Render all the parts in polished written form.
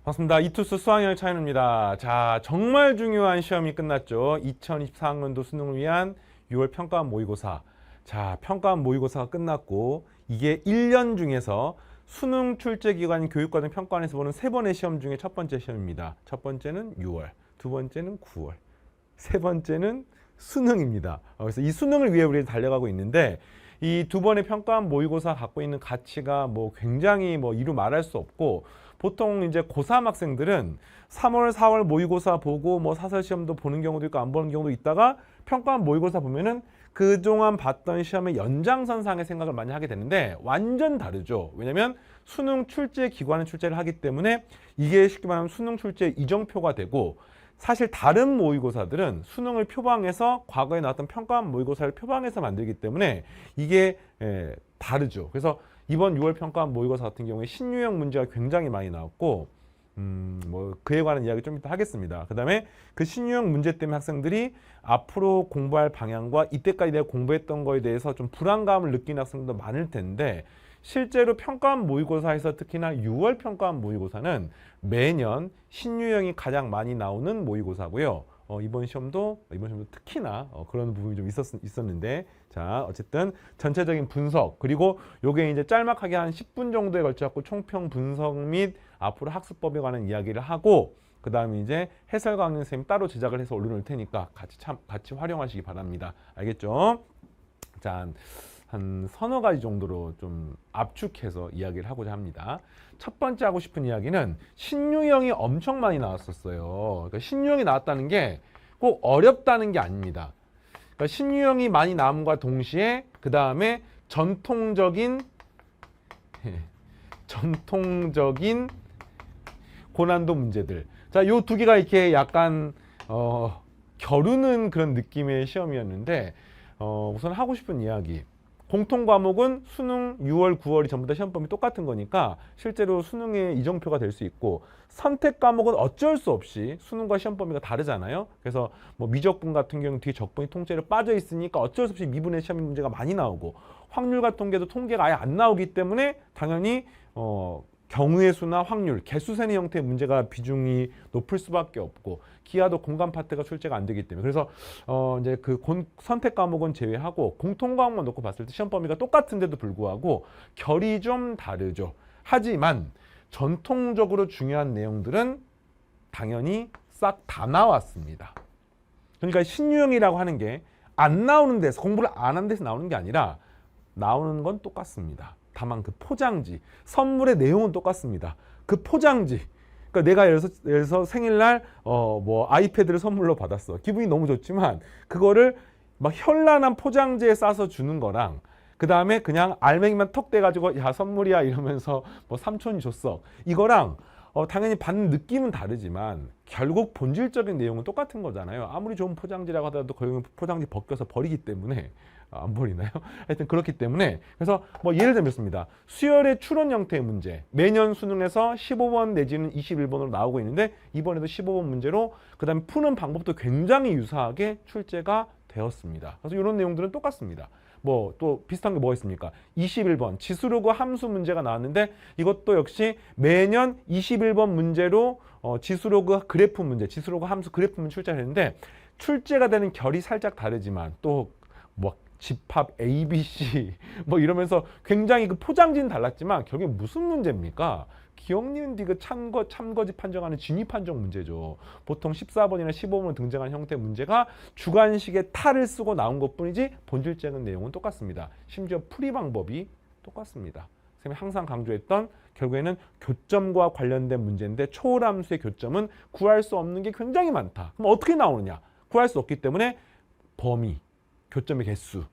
반갑습니다. 이투스 수학여행 차윤입니다. 자, 정말 중요한 시험이 끝났죠. 2024학년도 수능을 위한 6월 평가원 모의고사. 자, 평가원 모의고사가 끝났고 이게 1년 중에서 수능 출제기관 교육과정 평가원에서 보는 3번의 시험 중에 첫 번째 시험입니다. 첫 번째는 6월, 두 번째는 9월, 세 번째는 수능입니다. 그래서 이 수능을 위해 우리가 달려가고 있는데 이 두 번의 평가원 모의고사 갖고 있는 가치가 굉장히 이루 말할 수 없고, 보통 이제 고3 학생들은 3월, 4월 모의고사 보고 사설 시험도 보는 경우도 있고 안 보는 경우도 있다가 평가원 모의고사 보면은 그동안 봤던 시험의 연장선상의 생각을 많이 하게 되는데 완전 다르죠. 왜냐면 수능 출제 기관은 출제를 하기 때문에 이게 쉽게 말하면 수능 출제 이정표가 되고, 사실 다른 모의고사들은 수능을 표방해서 과거에 나왔던 평가원 모의고사를 표방해서 만들기 때문에 이게 다르죠. 그래서 이번 6월 평가원 모의고사 같은 경우에 신유형 문제가 굉장히 많이 나왔고, 그에 관한 이야기 좀 이따 하겠습니다. 그 다음에 그 신유형 문제 때문에 학생들이 앞으로 공부할 방향과 이때까지 내가 공부했던 거에 대해서 좀 불안감을 느끼는 학생들도 많을 텐데, 실제로 평가원 모의고사에서 특히나 6월 평가원 모의고사는 매년 신유형이 가장 많이 나오는 모의고사고요. 이번 시험도 특히나 그런 부분이 좀 있었는데, 자, 어쨌든 전체적인 분석, 그리고 요게 이제 짤막하게 한 10분 정도에 걸쳐 갖고 총평 분석 및 앞으로 학습법에 관한 이야기를 하고, 그 다음에 이제 해설 강의 선생님 따로 제작을 해서 올려놓을 테니까 같이 활용하시기 바랍니다. 알겠죠? 자, 한 서너 가지 정도로 좀 압축해서 이야기를 하고자 합니다. 첫 번째 하고 싶은 이야기는 신유형이 엄청 많이 나왔었어요. 그러니까 신유형이 나왔다는 게 꼭 어렵다는 게 아닙니다. 그러니까 신유형이 많이 나옴과 동시에 그 다음에 전통적인 고난도 문제들. 자, 요 두 개가 이렇게 약간 겨루는 그런 느낌의 시험이었는데, 우선 하고 싶은 이야기. 공통 과목은 수능 6월, 9월이 전부 다 시험범위 똑같은 거니까 실제로 수능의 이정표가 될 수 있고, 선택 과목은 어쩔 수 없이 수능과 시험범위가 다르잖아요. 그래서 미적분 같은 경우 뒤에 적분이 통째로 빠져 있으니까 어쩔 수 없이 미분의 시험 문제가 많이 나오고, 확률 같은 경우도 통계가 아예 안 나오기 때문에 당연히 경우의 수나 확률, 개수세의 형태의 문제가 비중이 높을 수밖에 없고, 기하도 공간 파트가 출제가 안 되기 때문에. 그래서 이제 선택 과목은 제외하고 공통 과목만 놓고 봤을 때 시험 범위가 똑같은데도 불구하고 결이 좀 다르죠. 하지만 전통적으로 중요한 내용들은 당연히 싹 다 나왔습니다. 그러니까 신유형이라고 하는 게 안 나오는 데서, 공부를 안 한 데서 나오는 게 아니라 나오는 건 똑같습니다. 다만 그 포장지, 선물의 내용은 똑같습니다. 그 포장지, 그러니까 내가 예를 들어서 생일날 아이패드를 선물로 받았어. 기분이 너무 좋지만 그거를 막 현란한 포장지에 싸서 주는 거랑, 그 다음에 그냥 알맹이만 턱 떼가지고 야 선물이야 이러면서 삼촌이 줬어, 이거랑 당연히 받는 느낌은 다르지만 결국 본질적인 내용은 똑같은 거잖아요. 아무리 좋은 포장지라고 하더라도 그 포장지 벗겨서 버리기 때문에, 안 버리나요? 하여튼 그렇기 때문에, 그래서 예를 들면 수열의 추론 형태의 문제, 매년 수능에서 15번 내지는 21번으로 나오고 있는데 이번에도 15번 문제로, 그 다음에 푸는 방법도 굉장히 유사하게 출제가 되었습니다. 그래서 이런 내용들은 똑같습니다. 또 비슷한 게 뭐가 있습니까? 21번 지수로그 함수 문제가 나왔는데 이것도 역시 매년 21번 문제로 지수로그 그래프 문제, 지수로그 함수 그래프 문제 출제했는데, 출제가 되는 결이 살짝 다르지만 또 집합 A, B, C 이러면서 굉장히 그 포장지는 달랐지만 결국에 무슨 문제입니까? 기억니은 디귿 참거짓 판정하는 진위 판정 문제죠. 보통 14번이나 15번 등장한 형태의 문제가 주관식의 탈을 쓰고 나온 것뿐이지 본질적인 내용은 똑같습니다. 심지어 풀이 방법이 똑같습니다. 선생님이 항상 강조했던, 결국에는 교점과 관련된 문제인데 초월함수의 교점은 구할 수 없는 게 굉장히 많다. 그럼 어떻게 나오느냐? 구할 수 없기 때문에 범위, 교점의 개수,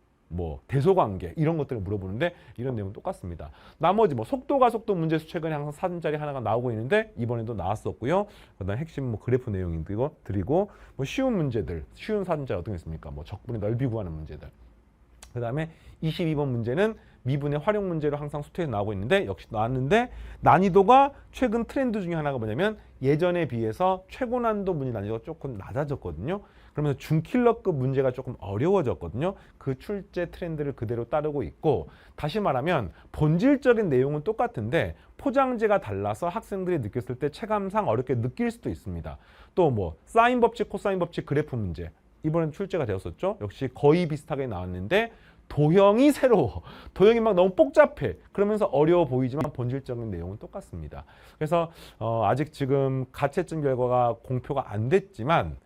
대소관계 이런 것들을 물어보는데 이런 내용은 똑같습니다. 나머지 속도가 속도 문제수 최근에 항상 사진짜리 하나가 나오고 있는데 이번에도 나왔었고요. 그다음 핵심 그래프 내용이 드리고 쉬운 문제들, 쉬운 사진짜리 어떤 게 있습니까? 적분의 넓이 구하는 문제들. 그 다음에 22번 문제는 미분의 활용 문제로 항상 수트에서 나오고 있는데, 역시 나왔는데 난이도가 최근 트렌드 중에 하나가 뭐냐면 예전에 비해서 최고난도 문제 난이도가 조금 낮아졌거든요. 그러면서 중킬러급 문제가 조금 어려워졌거든요. 그 출제 트렌드를 그대로 따르고 있고, 다시 말하면 본질적인 내용은 똑같은데 포장재가 달라서 학생들이 느꼈을 때 체감상 어렵게 느낄 수도 있습니다. 또 뭐 사인 법칙, 코사인 법칙, 그래프 문제 이번엔 출제가 되었었죠. 역시 거의 비슷하게 나왔는데 도형이 새로워. 도형이 막 너무 복잡해. 그러면서 어려워 보이지만 본질적인 내용은 똑같습니다. 그래서 아직 지금 가채점 결과가 공표가 안 됐지만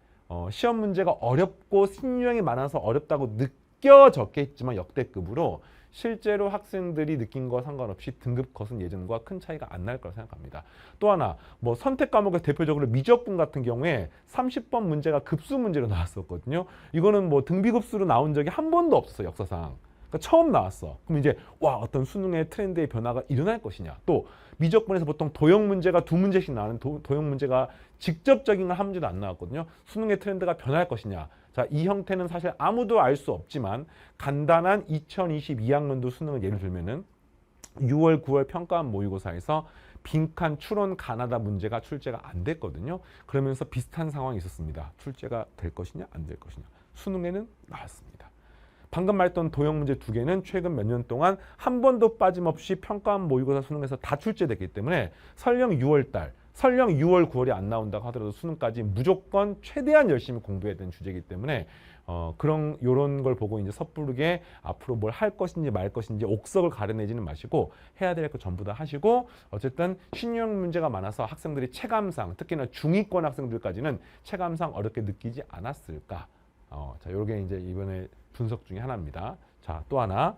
시험 문제가 어렵고 신유형이 많아서 어렵다고 느껴졌겠지만 역대급으로 실제로 학생들이 느낀 거와 상관없이 등급 컷은 예전과 큰 차이가 안 날 거라 생각합니다. 또 하나 뭐 선택 과목에 대표적으로 미적분 같은 경우에 30번 문제가 급수 문제로 나왔었거든요. 이거는 뭐 등비급수로 나온 적이 한 번도 없었어요, 역사상. 그러니까 처음 나왔어. 그럼 이제 와, 어떤 수능의 트렌드의 변화가 일어날 것이냐. 또 미적분에서 보통 도형 문제가 두 문제씩 나오는 도형 문제가 직접적인 건 한 문제도 안 나왔거든요. 수능의 트렌드가 변할 것이냐. 자, 이 형태는 사실 아무도 알 수 없지만 간단한 2022학년도 수능을 예를 들면은 6월, 9월 평가원 모의고사에서 빈칸 추론 가나다 문제가 출제가 안 됐거든요. 그러면서 비슷한 상황이 있었습니다. 출제가 될 것이냐 안 될 것이냐. 수능에는 나왔습니다. 방금 말했던 도형 문제 두 개는 최근 몇 년 동안 한 번도 빠짐없이 평가원 모의고사 수능에서 다 출제됐기 때문에 설령 6월, 9월이 안 나온다고 하더라도 수능까지 무조건 최대한 열심히 공부해야 되는 주제이기 때문에 요런 걸 보고 이제 섣부르게 앞으로 뭘 할 것인지 말 것인지 옥석을 가려내지는 마시고 해야 될 거 전부 다 하시고, 어쨌든 신유형 문제가 많아서 학생들이 체감상, 특히나 중위권 학생들까지는 체감상 어렵게 느끼지 않았을까. 자, 요게 이제 이번에 분석 중에 하나입니다. 자, 또 하나.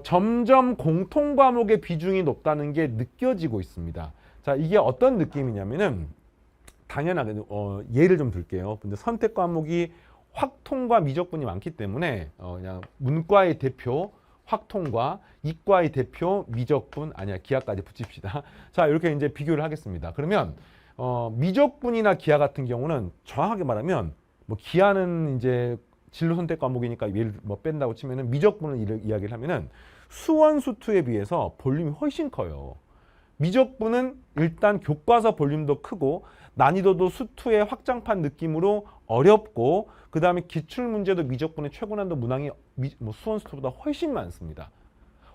점점 공통 과목의 비중이 높다는 게 느껴지고 있습니다. 자, 이게 어떤 느낌이냐면은 당연하게 예를 좀 들게요. 근데 선택 과목이 확통과 미적분이 많기 때문에 그냥 문과의 대표 확통과 이과의 대표 미적분, 아니야 기하까지 붙입시다. 자, 이렇게 이제 비교를 하겠습니다. 그러면 미적분이나 기하 같은 경우는 정확하게 말하면 뭐 기하는 이제 진로 선택 과목이니까 예를 뭐 뺀다고 치면은 미적분을 이야기를 하면은 수원 수투에 비해서 볼륨이 훨씬 커요. 미적분은 일단 교과서 볼륨도 크고 난이도도 수투의 확장판 느낌으로 어렵고, 그 다음에 기출문제도 미적분의 최고난도 문항이 수원 수투보다 훨씬 많습니다.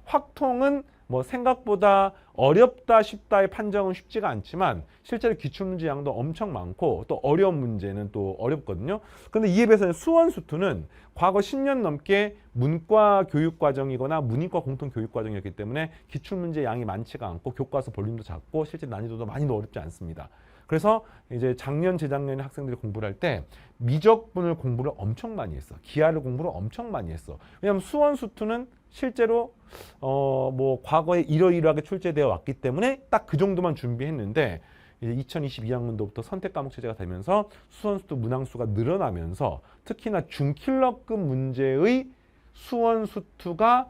확통은 뭐 생각보다 어렵다 쉽다의 판정은 쉽지가 않지만 실제로 기출문제 양도 엄청 많고 또 어려운 문제는 또 어렵거든요. 그런데 이에 비해서 수원 수투는 과거 10년 넘게 문과 교육과정이거나 문이과 공통 교육과정이었기 때문에 기출문제 양이 많지가 않고 교과서 볼륨도 작고 실제 난이도도 많이 어렵지 않습니다. 그래서 이제 작년, 재작년에 학생들이 공부를 할 때 미적분을 공부를 엄청 많이 했어. 기하를 공부를 엄청 많이 했어. 왜냐하면 수원 수투는 실제로 뭐 과거에 이러이러하게 출제되어 왔기 때문에 딱 그 정도만 준비했는데, 이제 2022학년도부터 선택 과목 체제가 되면서 수원 수투 문항수가 늘어나면서 특히나 중킬러급 문제의 수원 수투가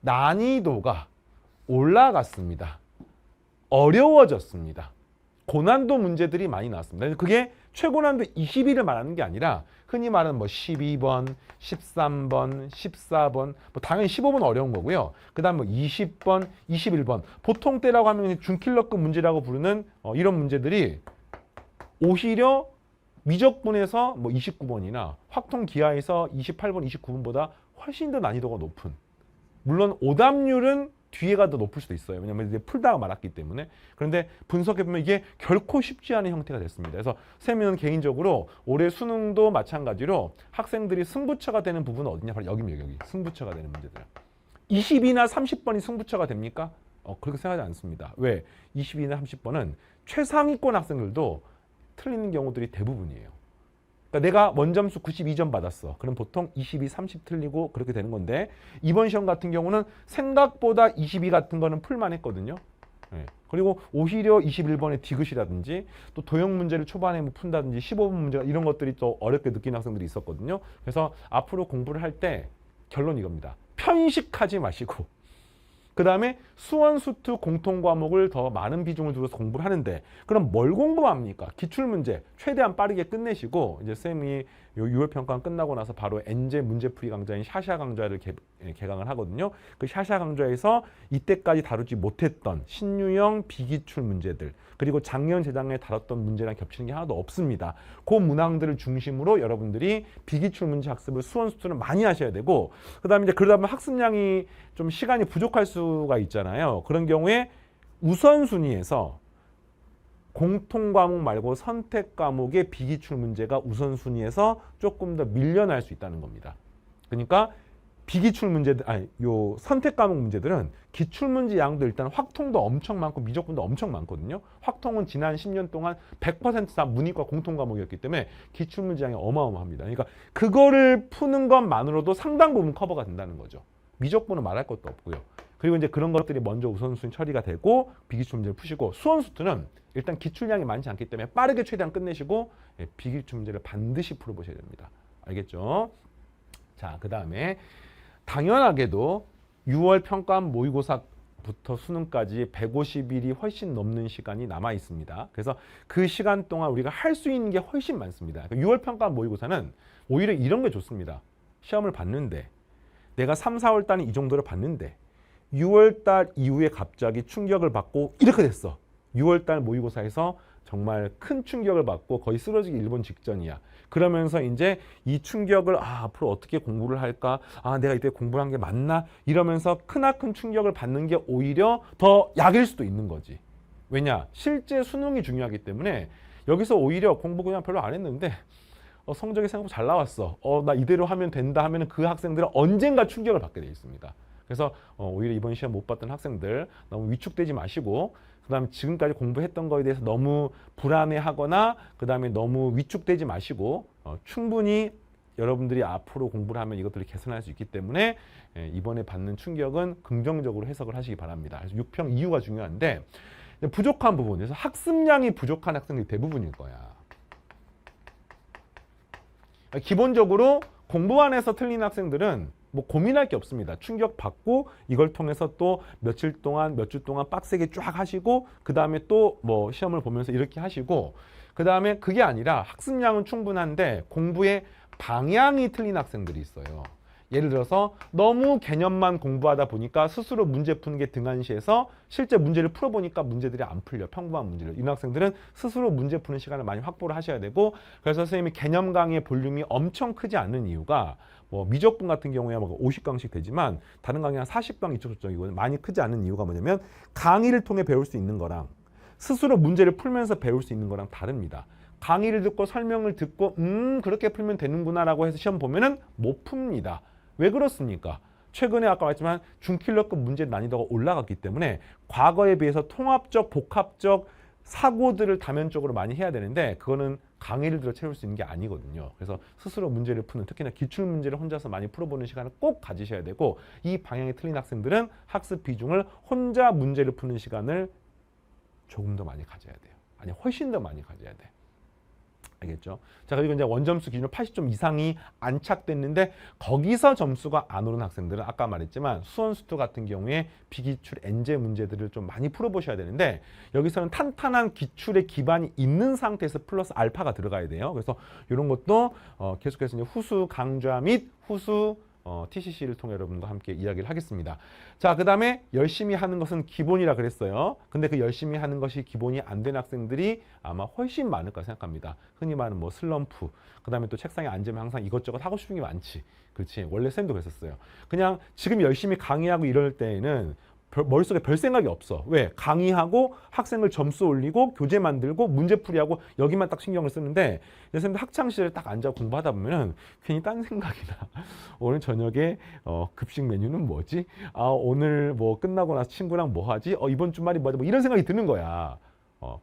난이도가 올라갔습니다. 어려워졌습니다. 고난도 문제들이 많이 나왔습니다. 그게 최고난도 20일을 말하는 게 아니라 흔히 말하는 뭐 12번, 13번, 14번, 뭐 당연히 15번 어려운 거고요. 그 다음 뭐 20번, 21번. 보통 때라고 하면 중킬러급 문제라고 부르는 이런 문제들이 오히려 미적분에서 뭐 29번이나 확통 기하에서 28번, 29번보다 훨씬 더 난이도가 높은. 물론 오답률은 뒤에가 더 높을 수도 있어요. 왜냐하면 이제 풀다가 말았기 때문에. 그런데 분석해보면 이게 결코 쉽지 않은 형태가 됐습니다. 그래서 쌤은 개인적으로 올해 수능도 마찬가지로 학생들이 승부처가 되는 부분은 어디냐? 바로 여기입니다. 여기. 승부처가 되는 문제들. 20이나 30번이 승부처가 됩니까? 그렇게 생각하지 않습니다. 왜? 20이나 30번은 최상위권 학생들도 틀리는 경우들이 대부분이에요. 그러니까 내가 원점수 92점 받았어. 그럼 보통 22, 30 틀리고 그렇게 되는 건데, 이번 시험 같은 경우는 생각보다 22 같은 거는 풀만 했거든요. 네. 그리고 오히려 21번의 디귿이라든지 또 도형 문제를 초반에 뭐 푼다든지 15번 문제가 이런 것들이 또 어렵게 느끼는 학생들이 있었거든요. 그래서 앞으로 공부를 할 때 결론 이겁니다. 편식하지 마시고, 그 다음에 수원 수투 공통 과목을 더 많은 비중을 두어서 공부를 하는데, 그럼 뭘 공부합니까? 기출문제 최대한 빠르게 끝내시고, 이제 쌤이 요 6월 평가 끝나고 나서 바로 엔제 문제풀이 강좌인 샤샤 강좌를 개강을 하거든요. 그 샤샤 강좌에서 이때까지 다루지 못했던 신유형 비기출 문제들, 그리고 작년 재작년에 다뤘던 문제랑 겹치는 게 하나도 없습니다. 그 문항들을 중심으로 여러분들이 비기출 문제 학습을 수원 수투는 많이 하셔야 되고, 그다음에 이제 그러다 보면 학습량이 좀 시간이 부족할 수가 있잖아요. 그런 경우에 우선순위에서 공통 과목 말고 선택 과목의 비기출 문제가 우선순위에서 조금 더 밀려날 수 있다는 겁니다. 그러니까 비기출 문제들, 요 선택 과목 문제들은 기출 문제 양도 일단 확통도 엄청 많고 미적분도 엄청 많거든요. 확통은 지난 10년 동안 100% 다 문이과 공통 과목이었기 때문에 기출 문제 양이 어마어마합니다. 그러니까 그거를 푸는 것만으로도 상당 부분 커버가 된다는 거죠. 미적분은 말할 것도 없고요. 그리고 이제 그런 것들이 먼저 우선순위 처리가 되고 비기출 문제를 푸시고, 수원수투는 일단 기출량이 많지 않기 때문에 빠르게 최대한 끝내시고 비기출 문제를 반드시 풀어보셔야 됩니다. 알겠죠? 자, 그 다음에 당연하게도 6월 평가원 모의고사부터 수능까지 150일이 훨씬 넘는 시간이 남아 있습니다. 그래서 그 시간 동안 우리가 할 수 있는 게 훨씬 많습니다. 6월 평가원 모의고사는 오히려 이런 게 좋습니다. 시험을 봤는데 내가 3, 4월 달에 이 정도를 봤는데 6월 달 이후에 갑자기 충격을 받고 이렇게 됐어. 6월 달 모의고사에서 정말 큰 충격을 받고 거의 쓰러지기 일본 직전이야. 그러면서 이제 이 충격을 앞으로 어떻게 공부를 할까? 내가 이때 공부를 한 게 맞나? 이러면서 크나큰 충격을 받는 게 오히려 더 약일 수도 있는 거지. 왜냐? 실제 수능이 중요하기 때문에 여기서 오히려 공부 그냥 별로 안 했는데 성적이 생각보다 잘 나왔어. 나 이대로 하면 된다 하면은 그 학생들은 언젠가 충격을 받게 돼 있습니다. 그래서 오히려 이번 시험 못 봤던 학생들 너무 위축되지 마시고, 그다음에 지금까지 공부했던 거에 대해서 너무 불안해하거나 그다음에 너무 위축되지 마시고 충분히 여러분들이 앞으로 공부를 하면 이것들을 개선할 수 있기 때문에 이번에 받는 충격은 긍정적으로 해석을 하시기 바랍니다. 그래서 6평 이유가 중요한데, 부족한 부분에서 학습량이 부족한 학생들이 대부분일 거야. 기본적으로 공부안에서 틀린 학생들은 뭐 고민할 게 없습니다. 충격 받고 이걸 통해서 또 며칠 동안 몇 주 동안 빡세게 쫙 하시고, 그 다음에 또 뭐 시험을 보면서 이렇게 하시고, 그 다음에 그게 아니라 학습량은 충분한데 공부의 방향이 틀린 학생들이 있어요. 예를 들어서 너무 개념만 공부하다 보니까 스스로 문제 푸는 게 등한시해서 실제 문제를 풀어보니까 문제들이 안 풀려. 평범한 문제를. 이런 학생들은 스스로 문제 푸는 시간을 많이 확보를 하셔야 되고, 그래서 선생님이 개념 강의의 볼륨이 엄청 크지 않는 이유가, 뭐 미적분 같은 경우에 뭐 50강씩 되지만 다른 강의 한 40강 이쪽 저쪽이거든요. 많이 크지 않은 이유가 뭐냐면 강의를 통해 배울 수 있는 거랑 스스로 문제를 풀면서 배울 수 있는 거랑 다릅니다. 강의를 듣고 설명을 듣고 그렇게 풀면 되는구나라고 해서 시험 보면은 못 풉니다. 왜 그렇습니까? 최근에 아까 말했지만 중킬러급 문제 난이도가 올라갔기 때문에 과거에 비해서 통합적, 복합적 사고들을 다면적으로 많이 해야 되는데 그거는 강의를 들어 채울 수 있는 게 아니거든요. 그래서 스스로 문제를 푸는, 특히나 기출 문제를 혼자서 많이 풀어보는 시간을 꼭 가지셔야 되고, 이 방향이 틀린 학생들은 학습 비중을 혼자 문제를 푸는 시간을 조금 더 많이 가져야 돼요. 아니, 훨씬 더 많이 가져야 돼. 알겠죠? 자, 그리고 이제 원점수 기준으로 80점 이상이 안착됐는데 거기서 점수가 안 오른 학생들은 아까 말했지만 수원수투 같은 경우에 비기출 엔제 문제들을 좀 많이 풀어보셔야 되는데, 여기서는 탄탄한 기출의 기반이 있는 상태에서 플러스 알파가 들어가야 돼요. 그래서 이런 것도 계속해서 이제 후수 강좌 및 후수 TCC를 통해 여러분과 함께 이야기를 하겠습니다. 자, 그 다음에 열심히 하는 것은 기본이라 그랬어요. 근데 그 열심히 하는 것이 기본이 안 된 학생들이 아마 훨씬 많을 거라 생각합니다. 흔히 말하는 뭐 슬럼프, 그 다음에 또 책상에 앉으면 항상 이것저것 하고 싶은 게 많지. 그렇지. 원래 쌤도 그랬었어요. 그냥 지금 열심히 강의하고 이럴 때에는 머릿속에 별 생각이 없어. 왜? 강의하고 학생을 점수 올리고 교재 만들고 문제풀이하고 여기만 딱 신경을 쓰는데, 선생님들 학창시절에 딱 앉아 공부하다 보면은 괜히 딴 생각이 나. 오늘 저녁에 급식 메뉴는 뭐지? 오늘 뭐 끝나고 나서 친구랑 뭐 하지? 이번 주말이 뭐지? 뭐 이런 생각이 드는 거야.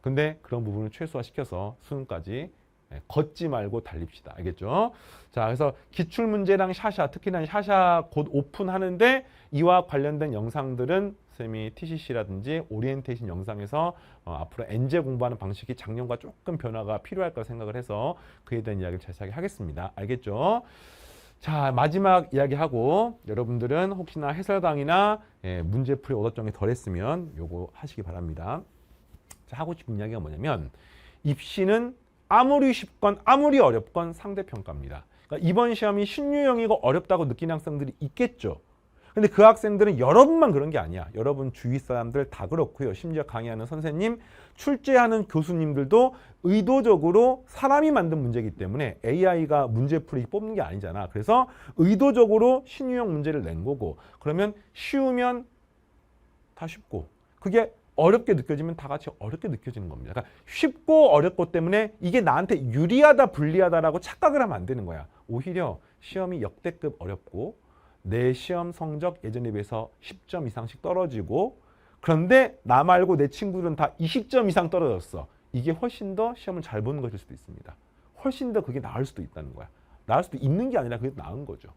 근데 그런 부분을 최소화시켜서 수능까지 걷지 말고 달립시다. 알겠죠? 자, 그래서 기출문제랑 샤샤, 특히나 샤샤 곧 오픈하는데 이와 관련된 영상들은 쌤이 TCC라든지 오리엔테이션 영상에서 앞으로 엔제 공부하는 방식이 작년과 조금 변화가 필요할 거라 생각을 해서 그에 대한 이야기를 자세하게 하겠습니다. 알겠죠? 자, 마지막 이야기하고, 여러분들은 혹시나 해설 강의나 문제풀이 오답정이 덜 했으면 요거 하시기 바랍니다. 자, 하고 싶은 이야기가 뭐냐면, 입시는 아무리 쉽건 아무리 어렵건 상대평가입니다. 그러니까 이번 시험이 신유형이고 어렵다고 느끼는 학생들이 있겠죠. 근데 그 학생들은 여러분만 그런 게 아니야. 여러분 주위 사람들 다 그렇고요. 심지어 강의하는 선생님, 출제하는 교수님들도 의도적으로 사람이 만든 문제이기 때문에 AI가 문제풀이 뽑는 게 아니잖아. 그래서 의도적으로 신유형 문제를 낸 거고, 그러면 쉬우면 다 쉽고, 그게 어렵게 느껴지면 다 같이 어렵게 느껴지는 겁니다. 그러니까 쉽고 어렵고 때문에 이게 나한테 유리하다 불리하다라고 착각을 하면 안 되는 거야. 오히려 시험이 역대급 어렵고 내 시험 성적 예전에 비해서 10점 이상씩 떨어지고, 그런데 나 말고 내 친구들은 다 20점 이상 떨어졌어. 이게 훨씬 더 시험을 잘 보는 것일 수도 있습니다. 훨씬 더 그게 나을 수도 있다는 거야. 나을 수도 있는 게 아니라 그게 나은 거죠.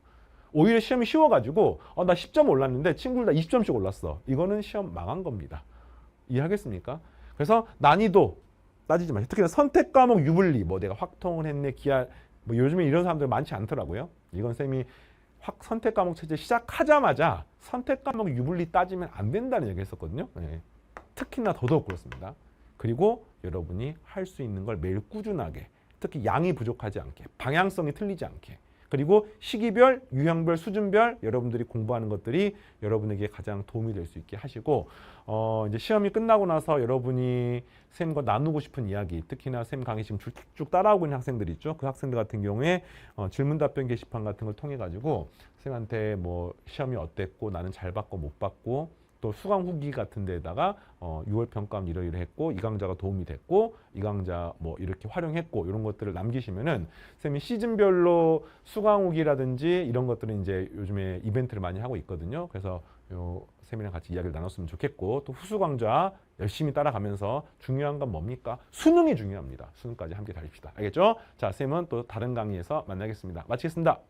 오히려 시험이 쉬워가지고 나 10점 올랐는데 친구들 다 20점씩 올랐어. 이거는 시험 망한 겁니다. 이해하겠습니까? 그래서 난이도 따지지 마세요. 특히나 선택 과목 유불리, 뭐 내가 확통을 했네, 기하, 뭐 요즘에 이런 사람들 많지 않더라고요. 이건 쌤이 선택 과목 체제 시작하자마자 선택 과목 유불리 따지면 안 된다는 얘기 했었거든요. 네. 특히나 더더욱 그렇습니다. 그리고 여러분이 할 수 있는 걸 매일 꾸준하게, 특히 양이 부족하지 않게, 방향성이 틀리지 않게, 그리고 시기별, 유형별, 수준별 여러분들이 공부하는 것들이 여러분에게 가장 도움이 될 수 있게 하시고, 이제 시험이 끝나고 나서 여러분이 쌤과 나누고 싶은 이야기, 특히나 쌤 강의 지금 쭉 따라오고 있는 학생들 있죠. 그 학생들 같은 경우에 질문 답변 게시판 같은 걸 통해 가지고 쌤한테 뭐 시험이 어땠고, 나는 잘 봤고 못 봤고, 또 수강 후기 같은 데다가 6월 평가는 이러이러했고, 이 강좌가 도움이 됐고, 이 강좌 뭐 이렇게 활용했고, 이런 것들을 남기시면은 쌤이 시즌별로 수강 후기라든지 이런 것들은 이제 요즘에 이벤트를 많이 하고 있거든요. 그래서 요 쌤이랑 같이 이야기를 나눴으면 좋겠고, 또 후수 강좌 열심히 따라가면서 중요한 건 뭡니까? 수능이 중요합니다. 수능까지 함께 달립시다. 알겠죠? 자, 쌤은 또 다른 강의에서 만나겠습니다. 마치겠습니다.